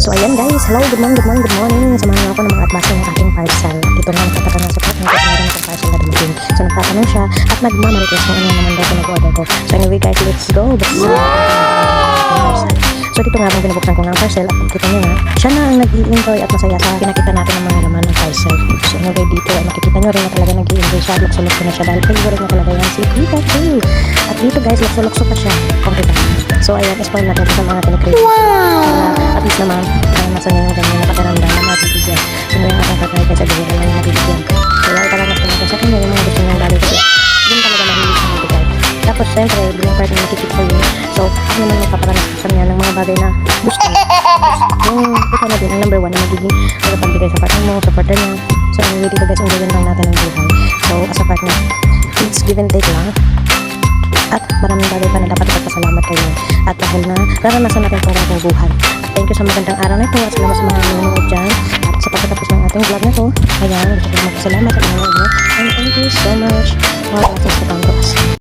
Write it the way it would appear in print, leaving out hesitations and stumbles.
So ayan guys, hello, good morning, good morning, good morning. Samahan niyo ako ng mga atbasa ng ating parcel. Dito na nagtatanong sa part ng meron akong parcel na dumating. So nagtatanong siya at nagmamarites kung ano naman daw pinag-order ko. So anyway guys, let's go. So dito nga, kung binubuksan ko nga ang parcel, at kita nyo nga, siya na ang nag-i-enjoy at masaya sa pinakita natin ng mga laman ng parcel. So anyway dito, makikita nyo rin na talaga nag-i-enjoy siya. Lukso-lukso na siya dahil favorite na talaga yan si Kuya Kay. At dito guys, lukso-lukso pa siya. Konkreta. So ayan, spoil natin sa mga tinikreate. At least naman, nasa niya yung ganyan na pakiramdam na mabibigyan. So yung ating partner guys, sa bigyan lang yung mabibigyan. So yung ipalagas ko natin sa kanya yung mga gusto niyang bagay kasi yun talaga mahilig sa mabigay. Tapos syempre, yung partner nakikip ko yun. So ako naman magpaparanas ko sa kanya ng mga bagay na gusto niya. Yung ito na din, ang number 1 na magiging pagbigay sa partner mo, sa partner niya. So anyway dito guys, enjoyin lang natin ang buhay. So as a partner, it's give and take lang. At maraming bagay pa na dapat ipagpasalamat kayo. At dahil na naranasan natin itong bagong buhay. At thank you sa magandang araw na ito. At salamat sa mga nanonood dyan. At sa pagkatapos ng ating vlog na ito, ayan, gusto ko magpasalamat sa mga nyo. And thank you so much. Mga blessings sa pangbukas.